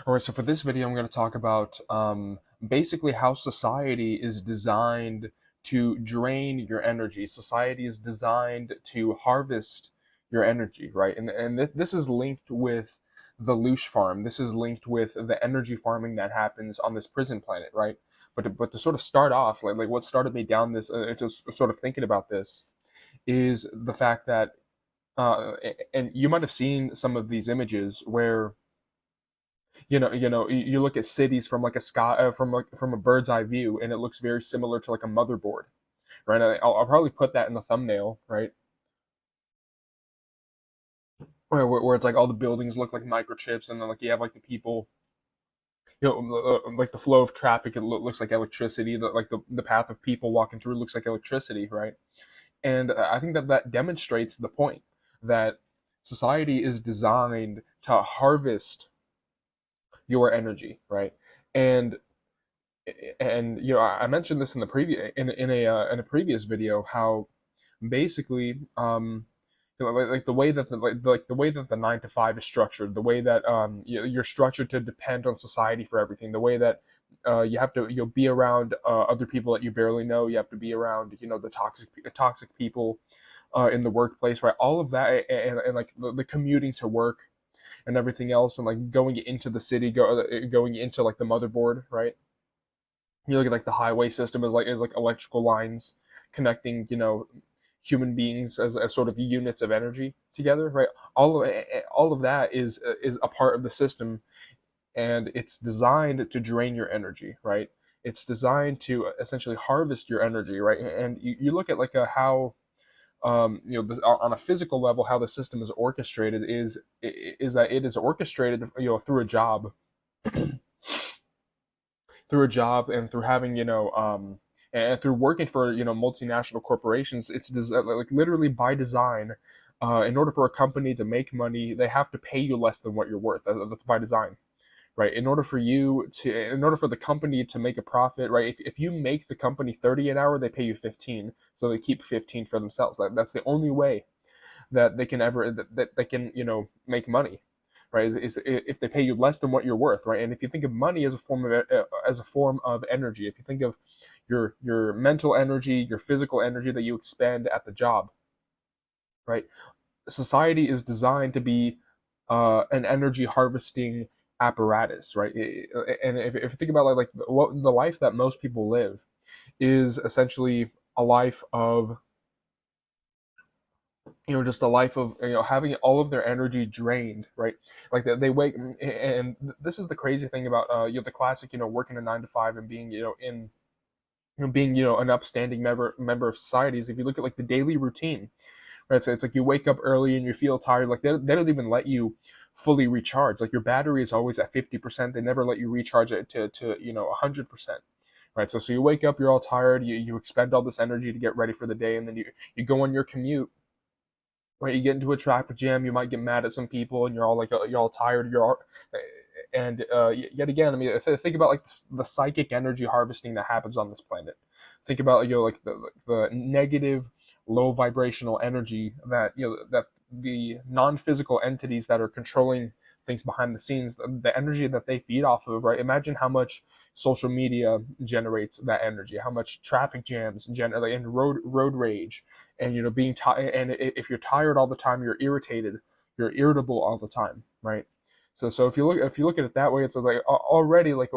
All right, so for this video, I'm going to talk about basically how society is designed to drain your energy. Society is designed to harvest your energy, right? And this is linked with the Loosh farm. This is linked with the energy farming that happens on this prison planet, right? But to sort of start off, like what started me down this, just sort of thinking about this, is the fact that, and you might have seen some of these images where you look at cities from like a sky from a bird's eye view, and it looks very similar to like a motherboard, right? I'll probably put that in the thumbnail, right? Where it's like all the buildings look like microchips, and then like you have like the people, like the flow of traffic, it looks like electricity. The path of people walking through looks like electricity, right? And I think that that demonstrates the point that society is designed to harvest your energy, right? And I mentioned this in the previous in a previous video how basically like the way that the way that the 9 to 5 is structured, the way that you're structured to depend on society for everything, the way that you have to you'll be around other people that you barely know, you have to be around the toxic people in the workplace, right? All of that, and like the commuting to work and everything else, and like going into the city, going into like the motherboard, right? You look at like the highway system as like electrical lines connecting human beings as sort of units of energy together, right? All of that is a part of the system, and it's designed to drain your energy, right? It's designed to essentially harvest your energy, right? And you look at like how on a physical level how the system is orchestrated is that it is orchestrated through a job, and through having and through working for multinational corporations. It's like literally by design. In order for a company to make money, they have to pay you less than what you're worth. That's by design, right? In order for the company to make a profit, right? If you make the company 30 an hour, they pay you 15, so they keep 15 for themselves. That's the only way that they can that they can make money, right? Is if they pay you less than what you're worth, right? And if you think of money as a form of energy, if you think of your mental energy, your physical energy that you expend at the job, right? Society is designed to be an energy harvesting apparatus, right? And if you think about like what the life that most people live is essentially a life of just a life of having all of their energy drained, right? Like they wake, and this is the crazy thing about the classic working a 9 to 5 and being in being an upstanding member of society is if you look at like the daily routine, right? So it's like you wake up early and you feel tired. Like they don't even let you fully recharge. Like your battery is always at 50%. They never let you recharge it to 100%. Right. So you wake up, you're all tired, you expend all this energy to get ready for the day, and then you go on your commute, right? You get into a traffic jam, you might get mad at some people, and you're all tired. And yet again, I mean, think about like the psychic energy harvesting that happens on this planet. Think about like the negative, low vibrational energy that that the non-physical entities that are controlling things behind the scenes, the energy that they feed off of, right? Imagine how much social media generates that energy, how much traffic jams generate, and road rage, and being tired. And if you're tired all the time, you're irritated, you're irritable all the time, right? So if you look at it that way, it's like already like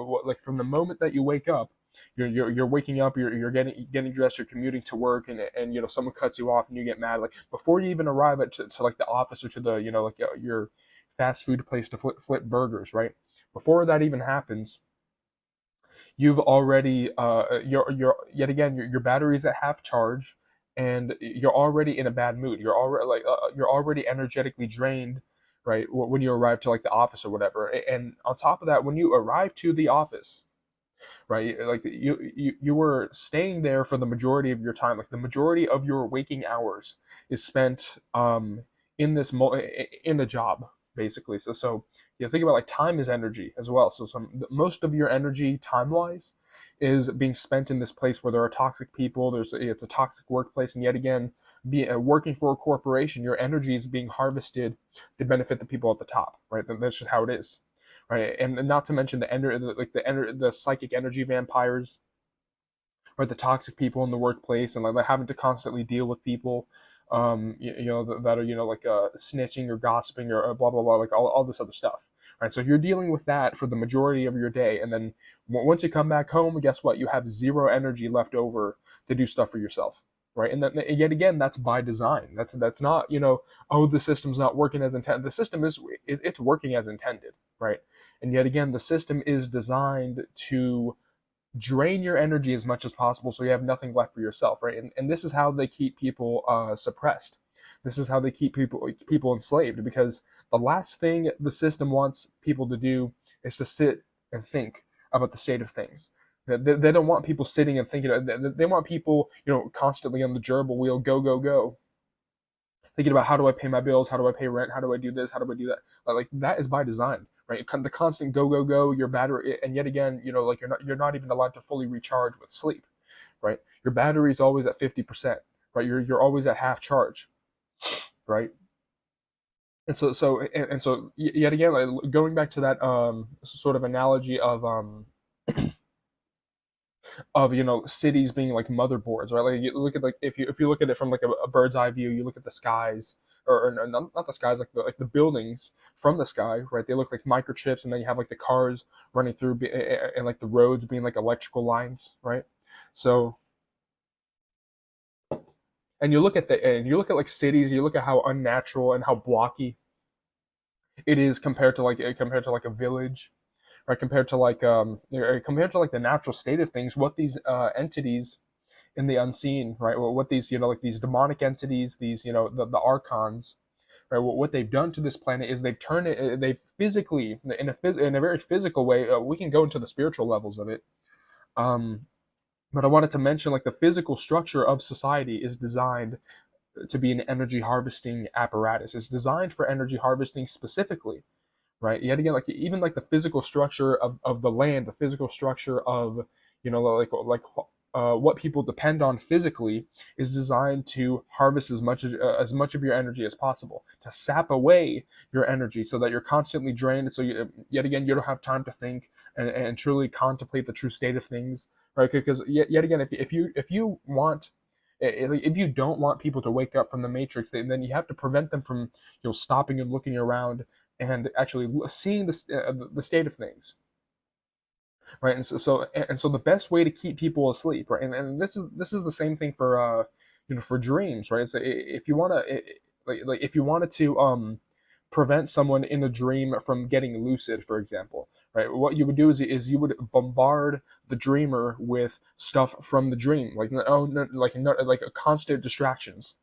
from the moment that you wake up, you're waking up, you're getting dressed, you're commuting to work, and someone cuts you off and you get mad. Like before you even arrive to like the office or to the like your fast food place to flip burgers, right? Before that even happens, you've already you're yet again your battery's at half charge, and you're already in a bad mood. You're already energetically drained, right? When you arrive to like the office or whatever. And on top of that, when you arrive to the office, right, like you were staying there for the majority of your time. Like the majority of your waking hours is spent in in the job, basically. So you think about like time is energy as well. So most of your energy time wise is being spent in this place where there are toxic people. It's a toxic workplace, and yet again, working for a corporation, your energy is being harvested to benefit the people at the top, right? That's just how it is, right? And not to mention the psychic energy vampires, right? The toxic people in the workplace, and like having to constantly deal with people, that are snitching or gossiping or blah blah blah, like all this other stuff, right? So you're dealing with that for the majority of your day, and then once you come back home, guess what? You have zero energy left over to do stuff for yourself, right? And then yet again, that's by design. That's not, oh, the system's not working as intended. The system it's working as intended, right? And yet again, the system is designed to drain your energy as much as possible so you have nothing left for yourself, right? And this is how they keep people suppressed. This is how they keep people enslaved, because the last thing the system wants people to do is to sit and think about the state of things. They don't want people sitting and thinking. They want people, constantly on the gerbil wheel, go go go, thinking about how do I pay my bills, how do I pay rent, how do I do this, how do I do that. Like that is by design, right? The constant go go go, your battery, and yet again, like you're not even allowed to fully recharge with sleep, right? Your battery is always at 50%, right? You're always at half charge, right? And so yet again, like going back to that sort of analogy of cities being like motherboards, right? Like you look at, like if you look at it from like a bird's eye view, you look at the skies, or not the skies, like the buildings from the sky, right? They look like microchips, and then you have like the cars running through, and like the roads being like electrical lines, right? So, and you look at like cities, you look at how unnatural and how blocky it is compared to like a village, right? Compared to like the natural state of things, what these entities in the unseen, right? What these, like these demonic entities, these, the archons, right? What they've done to this planet is they've turned it, they physically, in a very physical way. We can go into the spiritual levels of it, um, but I wanted to mention like the physical structure of society is designed to be an energy harvesting apparatus. It's designed for energy harvesting specifically, right? Yet again, like even like the physical structure of the land, the physical structure of, what people depend on physically is designed to harvest as much of your energy as possible, to sap away your energy so that you're constantly drained. So yet again, you don't have time to think and truly contemplate the true state of things, right? Because yet again, if you want, if you don't want people to wake up from the matrix, then you have to prevent them from, stopping and looking around and actually seeing the state of things, right? And so the best way to keep people asleep, right? And this is the same thing for for dreams, right? So if you want to, like if you wanted to prevent someone in a dream from getting lucid, for example, right? What you would do is you would bombard the dreamer with stuff from the dream, like no, no, like no, like constant distractions,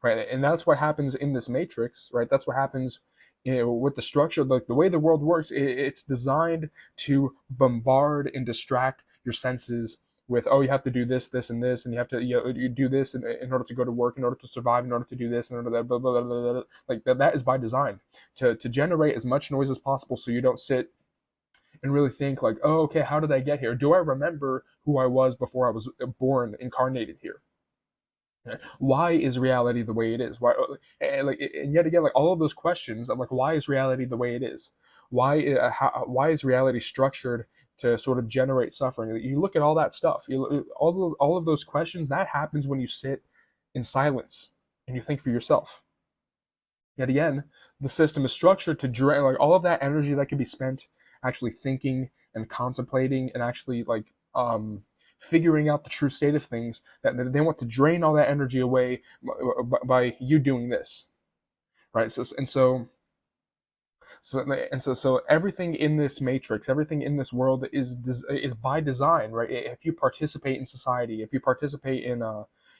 right? And that's what happens in this matrix, right? That's what happens, with the structure, like the way the world works. It's designed to bombard and distract your senses with, oh, you have to do this, this, and this, and you have to, you do this in order to go to work, in order to survive, in order to do this, in order to that, blah, blah, blah, blah, blah. Like that is by design, to generate as much noise as possible, so you don't sit and really think like, oh, okay, how did I get here? Do I remember who I was before I was born, incarnated here? Why is reality the way it is? Why, and yet again, like all of those questions, I'm like, why is reality the way it is? Why is reality structured to sort of generate suffering? You look at all that stuff. All of those questions, that happens when you sit in silence and you think for yourself. Yet again, the system is structured to drain like all of that energy that could be spent actually thinking and contemplating and actually like figuring out the true state of things. That they want to drain all that energy away by you doing this, right? So everything in this matrix, everything in this world is by design, right? If you participate in society, if you participate in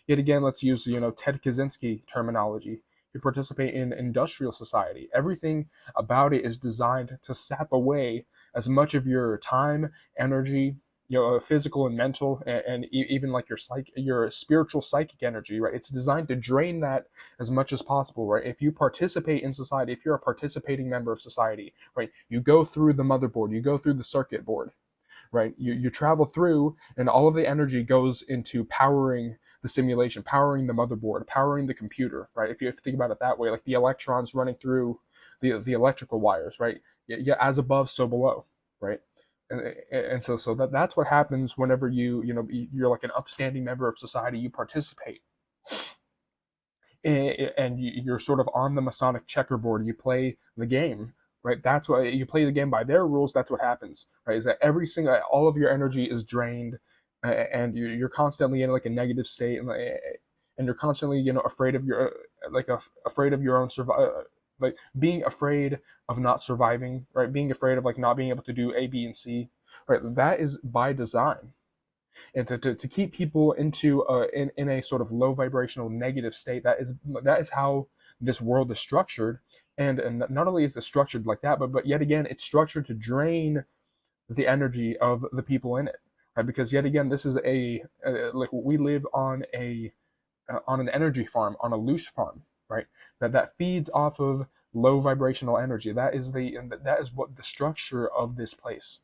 yet again, let's use Ted Kaczynski terminology. If you participate in industrial society, everything about it is designed to sap away as much of your time, energy, physical and mental, and even like your spiritual psychic energy, right? It's designed to drain that as much as possible, right? If you participate in society, if you're a participating member of society, right, you go through the motherboard, you go through the circuit board, right? You travel through, and all of the energy goes into powering the simulation, powering the motherboard, powering the computer, right? If you think about it that way, like the electrons running through the electrical wires, right? yeah, as above, so below, right? And so that's what happens whenever you're like an upstanding member of society. You participate, and you're sort of on the Masonic checkerboard. You play the game, right? That's why you play the game by their rules. That's what happens, right? Is that all of your energy is drained, and you're constantly in like a negative state, and you're constantly afraid of your afraid of your own like being afraid of not surviving, right? Being afraid of like not being able to do A, B, and C, right? That is by design, and to keep people in a sort of low vibrational negative state. That is how this world is structured. And not only is it structured like that, but yet again it's structured to drain the energy of the people in it, right? Because yet again this is like we live on an energy farm, on a loose farm, right? That feeds off of low vibrational energy. That is what the structure of this place.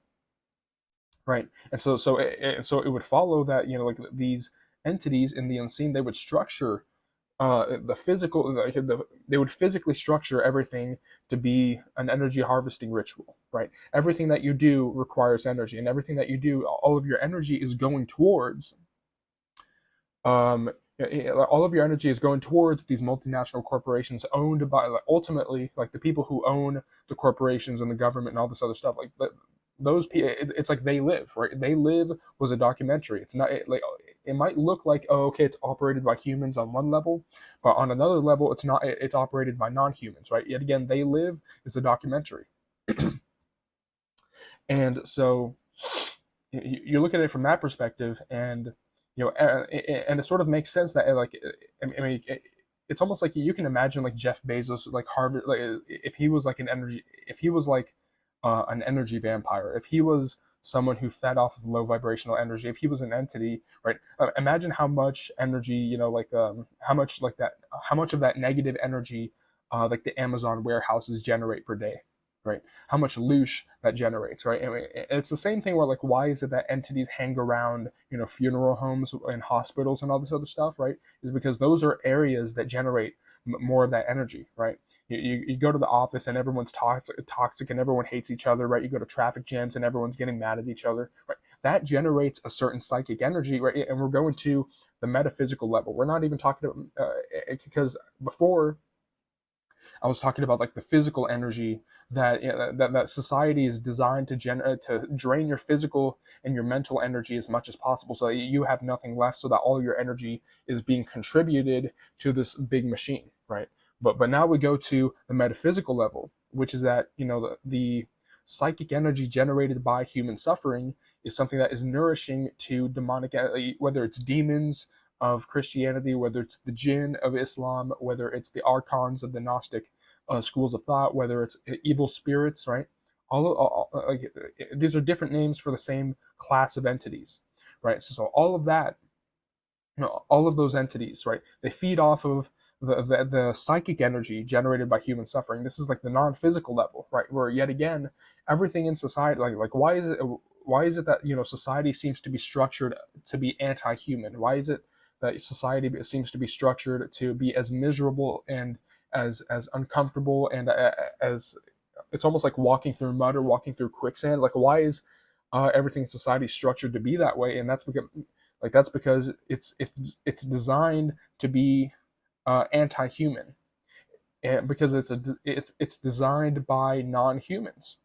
Right. And so it would follow that, like these entities in the unseen, they would structure the physical, they would physically structure everything to be an energy harvesting ritual, right? Everything that you do requires energy, and everything that you do, all of your energy is going towards, um, all of your energy is going towards these multinational corporations owned by, like, ultimately, like the people who own the corporations and the government and all this other stuff. Like those people, it's like They Live, right? They Live was a documentary. It's not like it might look like, oh, okay, it's operated by humans on one level, but on another level, it's not. It's operated by non-humans, right? Yet again, They Live is a documentary, and so you look at it from that perspective, and and it sort of makes sense that, like, I mean, it's almost like you can imagine like Jeff Bezos, like Harvard, like if he was like if he was like an energy vampire, if he was someone who fed off of low vibrational energy, if he was an entity, right? Imagine how much energy, how much of that negative energy, like the Amazon warehouses generate per day, right? How much loosh that generates, right? I mean, it's the same thing where, like, why is it that entities hang around, funeral homes and hospitals and all this other stuff, right? Is because those are areas that generate more of that energy, right? You go to the office and everyone's toxic and everyone hates each other, right? You go to traffic jams and everyone's getting mad at each other, right? That generates a certain psychic energy, right? And we're going to the metaphysical level. We're not even talking about, because before I was talking about like the physical energy that society is designed to drain your physical and your mental energy as much as possible, so that you have nothing left, so that all your energy is being contributed to this big machine, right? But now we go to the metaphysical level, which is that the psychic energy generated by human suffering is something that is nourishing to demonic, whether it's demons of Christianity, whether it's the jinn of Islam, whether it's the archons of the Gnostic schools of thought, whether it's evil spirits, right? Like, these are different names for the same class of entities, right? So all of that, all of those entities, right? They feed off of the psychic energy generated by human suffering. This is like the non-physical level, right? Where yet again, everything in society, like why is it that society seems to be structured to be anti-human? Why is it that society seems to be structured to be as miserable and as uncomfortable and as it's almost like walking through mud or walking through quicksand? Like, why is everything in society structured to be that way? And that's because it's designed to be anti-human, and because it's designed by non-humans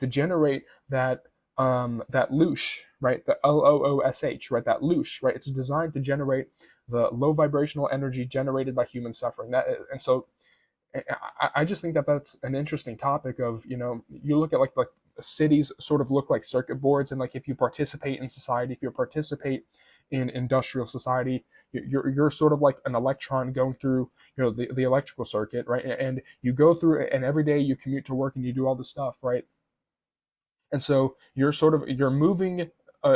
to generate that loosh, right? The loosh, right? That loosh, right? It's designed to generate the low vibrational energy generated by human suffering. And so I just think that that's an interesting topic. Of you look at like cities sort of look like circuit boards, and like if you participate in society, if you participate in industrial society, you're sort of like an electron going through the electrical circuit, right? And you go through it, and every day you commute to work and you do all this stuff, right? And so you're moving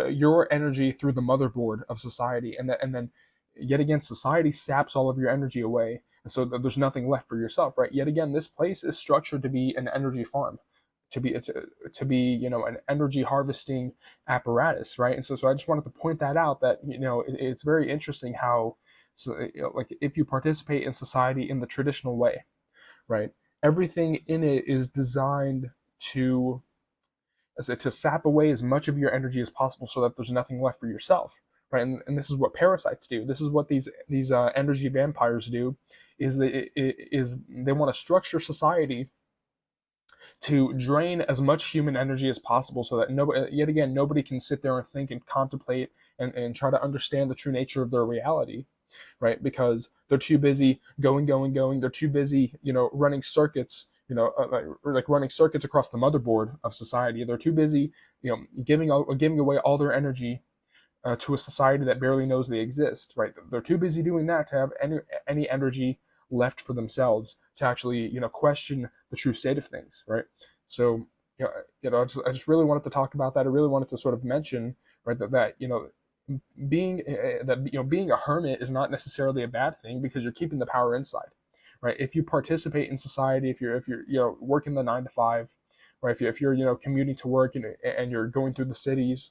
your energy through the motherboard of society, and then yet again society saps all of your energy away, and so there's nothing left for yourself, right? Yet again, this place is structured to be an energy farm, to be an energy harvesting apparatus, right? And so I just wanted to point that out, that it's very interesting how, so like, if you participate in society in the traditional way, right? Everything in it is designed. to to sap away as much of your energy as possible so that there's nothing left for yourself, right? And this is what parasites do. This is what these energy vampires do. They want to structure society to drain as much human energy as possible so that nobody, yet again, nobody can sit there and think and contemplate and try to understand the true nature of their reality, right? Because they're too busy going. They're too busy, running circuits, like running circuits across the motherboard of society. They're too busy, giving away all their energy to a society that barely knows they exist, right? They're too busy doing that to have any energy left for themselves to actually, question the true state of things, right? So, I just really wanted to talk about that. I really wanted to sort of mention, right, that being a hermit is not necessarily a bad thing because you're keeping the power inside, right? If you participate in society, if you're working the 9 to 5, right? If you're commuting to work and you're going through the cities,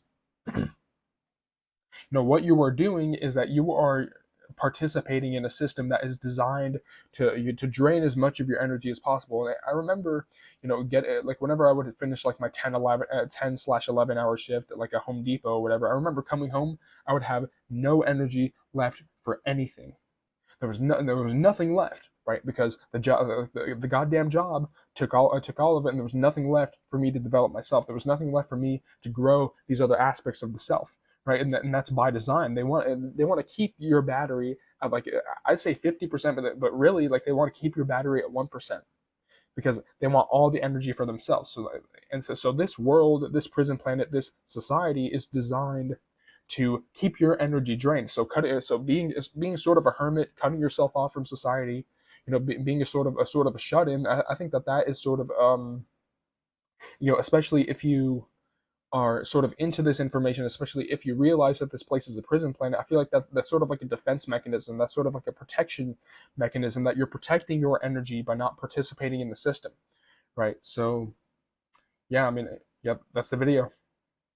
what you are doing is that you are participating in a system that is designed to drain as much of your energy as possible. And I remember, get like whenever I would finish like my 10/11 hour shift at like a Home Depot or whatever, I remember coming home, I would have no energy left for anything. There was nothing left, right? Because the goddamn job took all of it, and there was nothing left for me to develop myself. There was nothing left for me to grow these other aspects of the self, right? And that's by design. They want to keep your battery at like, I'd say 50%, but really like they want to keep your battery at 1% because they want all the energy for themselves. So this world, this prison planet, this society is designed to keep your energy drained. So being sort of a hermit, cutting yourself off from society, being a sort of a shut in. I think that is sort of especially if you are sort of into this information, especially if you realize that this place is a prison planet. I feel like that's sort of like a defense mechanism. That's sort of like a protection mechanism that you're protecting your energy by not participating in the system, right? So yeah, I mean, yep, that's the video.